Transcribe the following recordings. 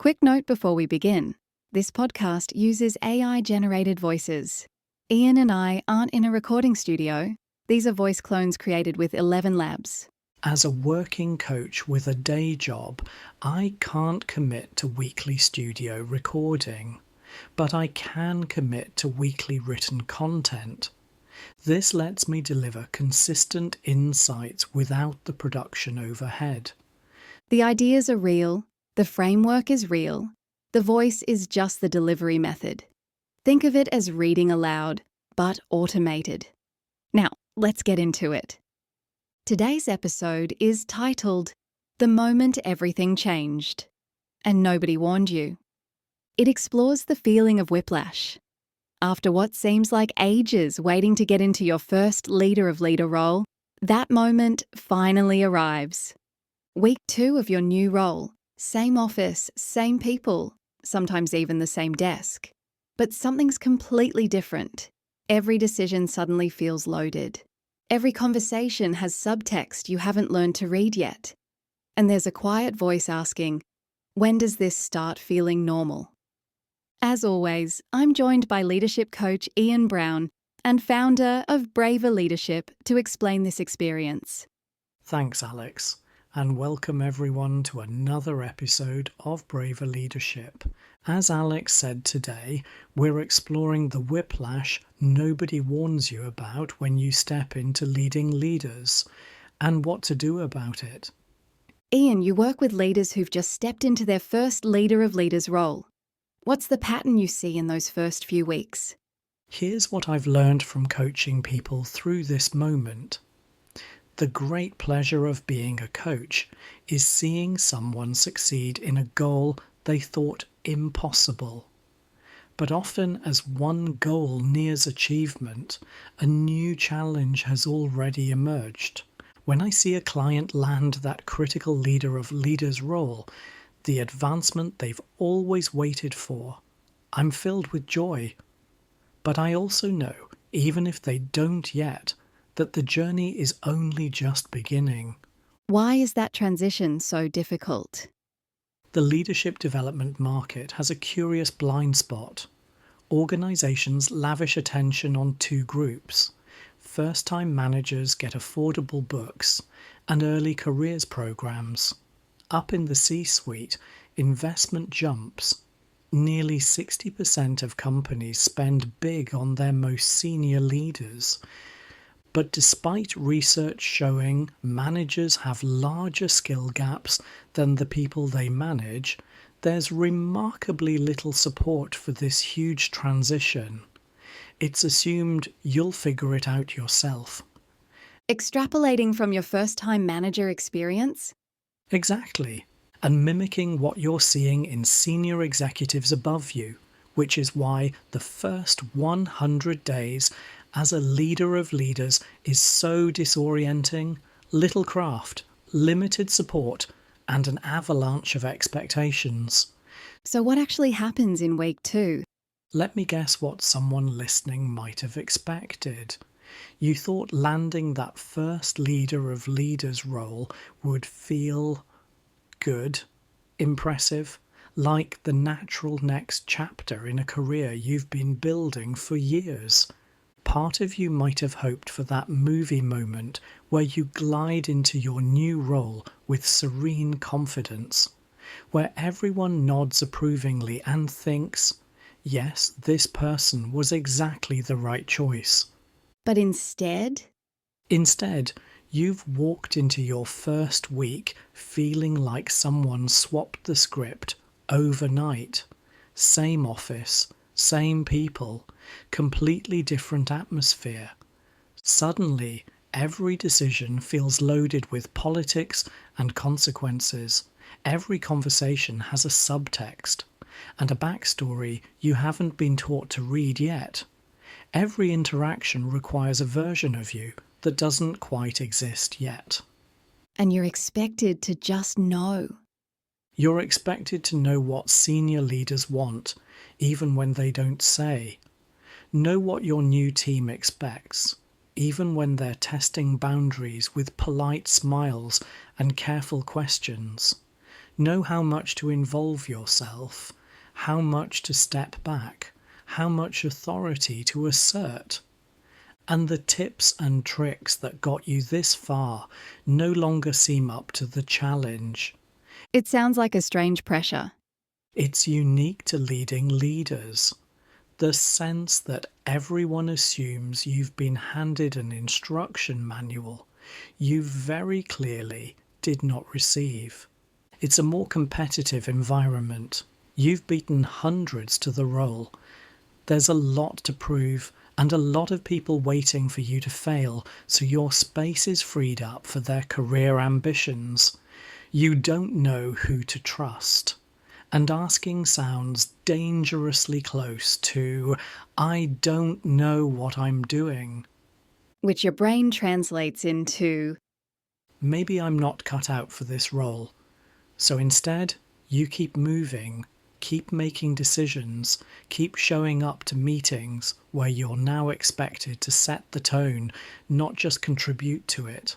Quick note before we begin. This podcast uses AI-generated voices. Ian and I aren't in a recording studio. These are voice clones created with 11 Labs. As a working coach with a day job, I can't commit to weekly studio recording, but I can commit to weekly written content. This lets me deliver consistent insights without the production overhead. The ideas are real, the framework is real, the voice is just the delivery method. Think of it as reading aloud, but automated. Now, let's get into it. Today's episode is titled, "The Moment Everything Changed," and nobody warned you. It explores the feeling of whiplash. After what seems like ages waiting to get into your first leader of leader role, that moment finally arrives. Week 2 of your new role, same office, same people, sometimes even the same desk. But something's completely different. Every decision suddenly feels loaded. Every conversation has subtext you haven't learned to read yet. And there's a quiet voice asking, when does this start feeling normal? As always, I'm joined by leadership coach Ian Brown and founder of Braver Leadership to explain this experience. Thanks, Alex, and welcome everyone to another episode of Braver Leadership. As Alex said today, we're exploring the whiplash nobody warns you about when you step into leading leaders, and what to do about it. Ian, you work with leaders who've just stepped into their first leader of leaders role. What's the pattern you see in those first few weeks? Here's what I've learned from coaching people through this moment. The great pleasure of being a coach is seeing someone succeed in a goal they thought impossible. But often as one goal nears achievement, a new challenge has already emerged. When I see a client land that critical leader of leaders role, the advancement they've always waited for, I'm filled with joy. But I also know, even if they don't yet, that the journey is only just beginning. Why is that transition so difficult? The leadership development market has a curious blind spot. Organisations lavish attention on two groups. First-time managers get affordable books and early careers programs. Up in the C-suite, investment jumps. Nearly 60% of companies spend big on their most senior leaders. But despite research showing managers have larger skill gaps than the people they manage, there's remarkably little support for this huge transition. It's assumed you'll figure it out yourself. Extrapolating from your first-time manager experience? Exactly, and mimicking what you're seeing in senior executives above you, which is why the first 100 days as a leader of leaders is so disorienting, little craft, limited support, and an avalanche of expectations. So what actually happens in week 2? Let me guess what someone listening might have expected. You thought landing that first leader of leaders role would feel good, impressive, like the natural next chapter in a career you've been building for years. Part of you might have hoped for that movie moment where you glide into your new role with serene confidence, where everyone nods approvingly and thinks, yes, this person was exactly the right choice. But instead, you've walked into your first week feeling like someone swapped the script overnight. Same office, same people, completely different atmosphere. Suddenly, every decision feels loaded with politics and consequences. Every conversation has a subtext and a backstory you haven't been taught to read yet. Every interaction requires a version of you that doesn't quite exist yet. and you're expected to just know. You're expected to know what senior leaders want, even when they don't say. Know what your new team expects, even when they're testing boundaries with polite smiles and careful questions. Know how much to involve yourself, how much to step back, how much authority to assert. And the tips and tricks that got you this far no longer seem up to the challenge. It sounds like a strange pressure. It's unique to leading leaders. The sense that everyone assumes you've been handed an instruction manual you very clearly did not receive. It's a more competitive environment. You've beaten hundreds to the role. There's a lot to prove and a lot of people waiting for you to fail, so your space is freed up for their career ambitions. You don't know who to trust. And asking sounds dangerously close to, I don't know what I'm doing. Which your brain translates into, Maybe I'm not cut out for this role. So instead, you keep moving, keep making decisions, keep showing up to meetings where you're now expected to set the tone, not just contribute to it.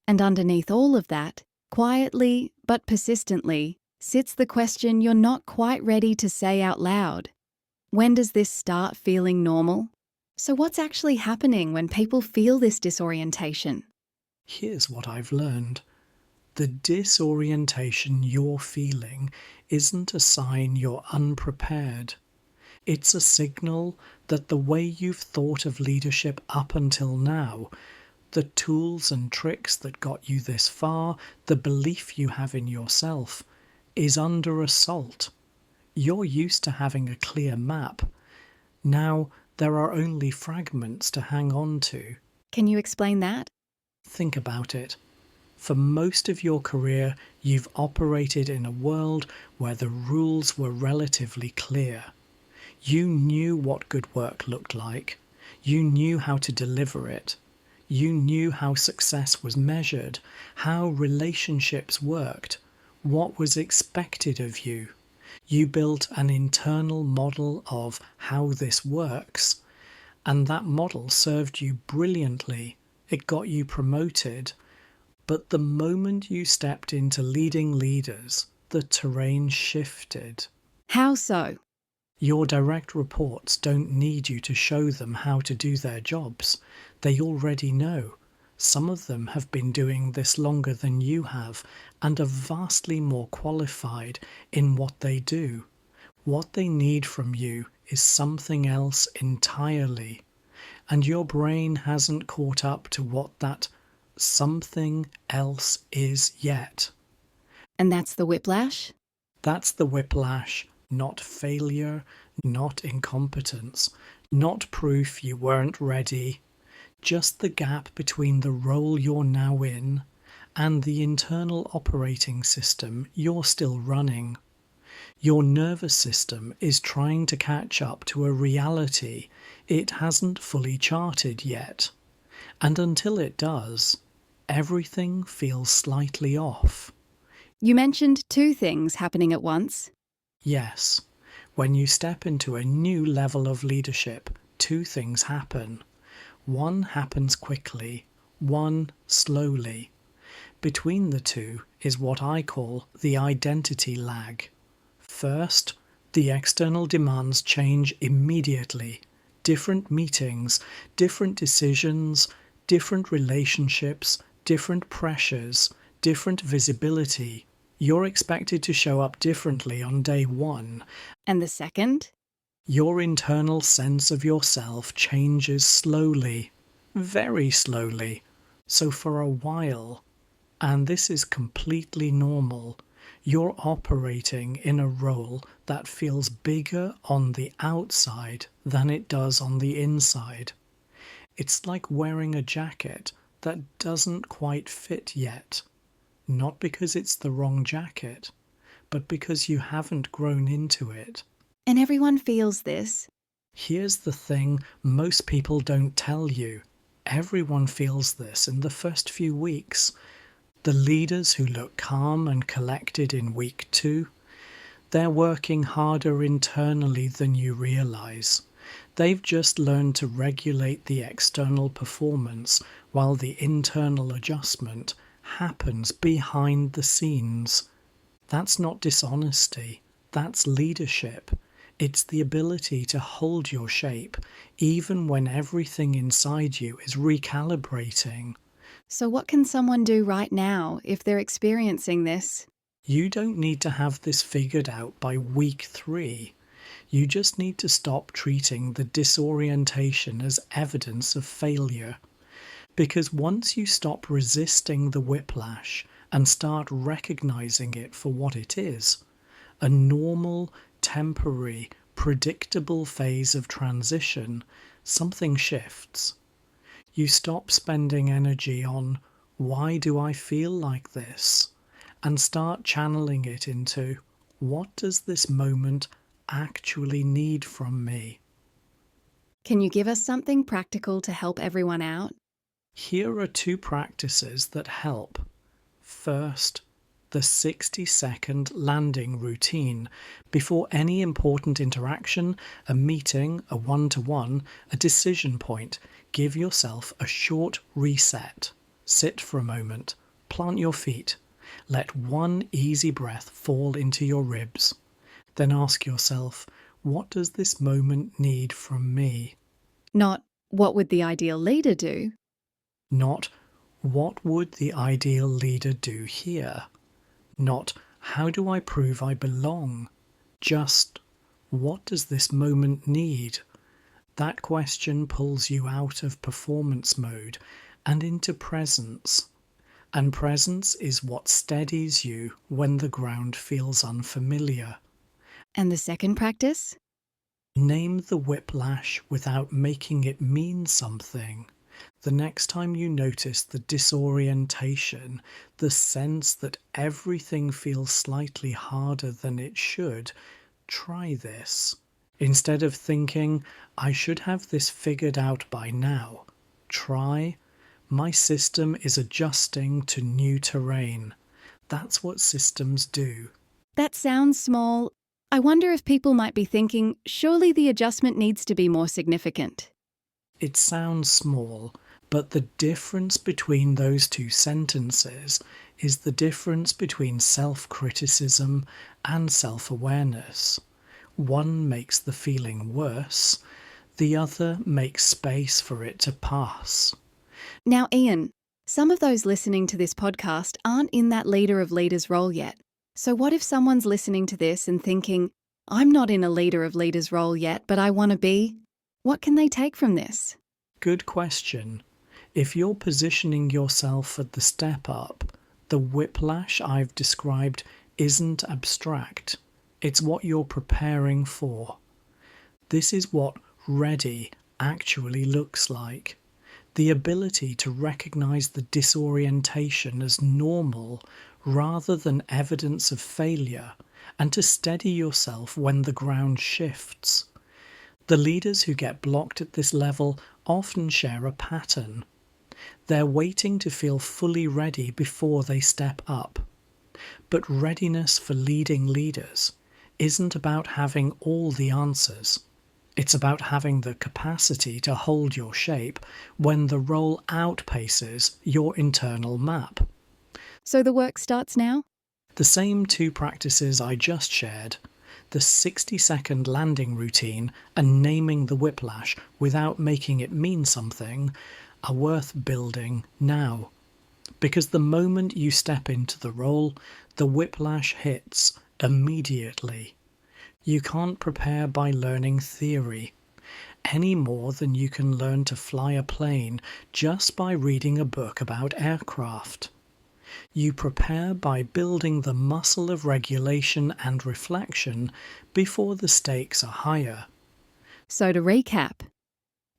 and underneath all of that, quietly but persistently, sits the question you're not quite ready to say out loud. When does this start feeling normal? So what's actually happening when people feel this disorientation? Here's what I've learned. The disorientation you're feeling isn't a sign you're unprepared. It's a signal that the way you've thought of leadership up until now, the tools and tricks that got you this far, the belief you have in yourself, is under assault. You're used to having a clear map. Now there are only fragments to hang on to. Can you explain that? Think about it. For most of your career, you've operated in a world where the rules were relatively clear. You knew what good work looked like. You knew how to deliver it. You knew how success was measured, how relationships worked, what was expected of you. You built an internal model of how this works, and that model served you brilliantly. It got you promoted. But the moment you stepped into leading leaders, the terrain shifted. How so? Your direct reports don't need you to show them how to do their jobs. They already know. Some of them have been doing this longer than you have and are vastly more qualified in what they do. What they need from you is something else entirely. And your brain hasn't caught up to what that something else is yet. And that's the whiplash? That's the whiplash, not failure, not incompetence, not proof you weren't ready, just the gap between the role you're now in and the internal operating system you're still running. Your nervous system is trying to catch up to a reality it hasn't fully charted yet. And until it does, everything feels slightly off. You mentioned two things happening at once. Yes, when you step into a new level of leadership, two things happen. One happens quickly, one slowly. Between the two is what I call the identity lag. First, the external demands change immediately. Different meetings, different decisions, different relationships, different pressures, different visibility. You're expected to show up differently on day one. And the second? Your internal sense of yourself changes slowly, very slowly. So for a while, and this is completely normal, you're operating in a role that feels bigger on the outside than it does on the inside. It's like wearing a jacket that doesn't quite fit yet. Not because it's the wrong jacket, but because you haven't grown into it. And everyone feels this. Here's the thing most people don't tell you. Everyone feels this in the first few weeks. The leaders who look calm and collected in week 2, they're working harder internally than you realise. They've just learned to regulate the external performance while the internal adjustment happens behind the scenes. That's not dishonesty, that's leadership. It's the ability to hold your shape even when everything inside you is recalibrating. So, what can someone do right now if they're experiencing this? You don't need to have this figured out by week 3. You just need to stop treating the disorientation as evidence of failure. Because once you stop resisting the whiplash and start recognizing it for what it is, a normal, temporary, predictable phase of transition, something shifts. You stop spending energy on, why do I feel like this? And start channeling it into, what does this moment actually need from me? Can you give us something practical to help everyone out? Here are 2 practices that help. First, the 60-second landing routine. Before any important interaction, a meeting, a one-to-one, a decision point, give yourself a short reset. Sit for a moment, plant your feet, let one easy breath fall into your ribs. Then ask yourself, what does this moment need from me? Not, what would the ideal leader do? Not, what would the ideal leader do here? Not, how do I prove I belong? Just, what does this moment need? That question pulls you out of performance mode and into presence. And presence is what steadies you when the ground feels unfamiliar. And the second practice? Name the whiplash without making it mean something. The next time you notice the disorientation, the sense that everything feels slightly harder than it should, try this. Instead of thinking, I should have this figured out by now, try, my system is adjusting to new terrain. That's what systems do. That sounds small. I wonder if people might be thinking, surely the adjustment needs to be more significant. It sounds small, but the difference between those 2 sentences is the difference between self-criticism and self-awareness. One makes the feeling worse, the other makes space for it to pass. Now, Ian, some of those listening to this podcast aren't in that leader of leaders role yet. So what if someone's listening to this and thinking, I'm not in a leader of leaders role yet, but I want to be? What can they take from this? Good question. If you're positioning yourself at the step up, the whiplash I've described isn't abstract. It's what you're preparing for. This is what ready actually looks like. The ability to recognize the disorientation as normal rather than evidence of failure, and to steady yourself when the ground shifts. The leaders who get blocked at this level often share a pattern. They're waiting to feel fully ready before they step up. But readiness for leading leaders isn't about having all the answers. It's about having the capacity to hold your shape when the role outpaces your internal map. So the work starts now? The same 2 practices I just shared, the 60-second landing routine and naming the whiplash without making it mean something, are worth building now. Because the moment you step into the role, the whiplash hits immediately. You can't prepare by learning theory, any more than you can learn to fly a plane just by reading a book about aircraft. You prepare by building the muscle of regulation and reflection before the stakes are higher. So to recap,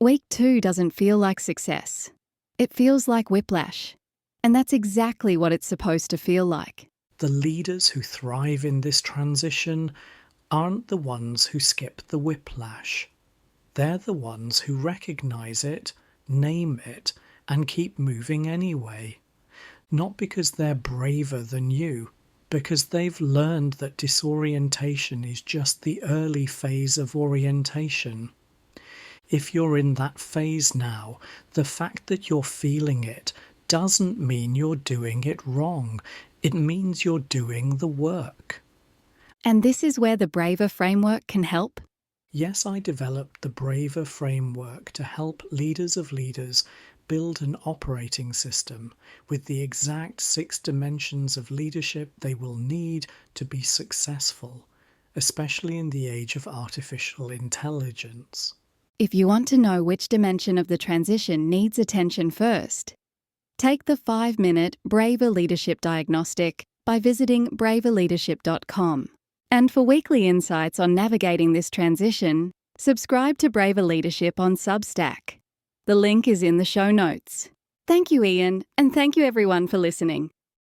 week 2 doesn't feel like success. It feels like whiplash. And that's exactly what it's supposed to feel like. The leaders who thrive in this transition aren't the ones who skip the whiplash. They're the ones who recognize it, name it, and keep moving anyway. Not because they're braver than you, because they've learned that disorientation is just the early phase of orientation. If you're in that phase now, the fact that you're feeling it doesn't mean you're doing it wrong. It means you're doing the work. And this is where the Braver framework can help? Yes, I developed the Braver framework to help leaders of leaders build an operating system with the exact 6 dimensions of leadership they will need to be successful, especially in the age of artificial intelligence. If you want to know which dimension of the transition needs attention first, take the 5-minute Braver Leadership Diagnostic by visiting braverleadership.com. And for weekly insights on navigating this transition, subscribe to Braver Leadership on Substack. The link is in the show notes. Thank you, Ian, and thank you everyone for listening.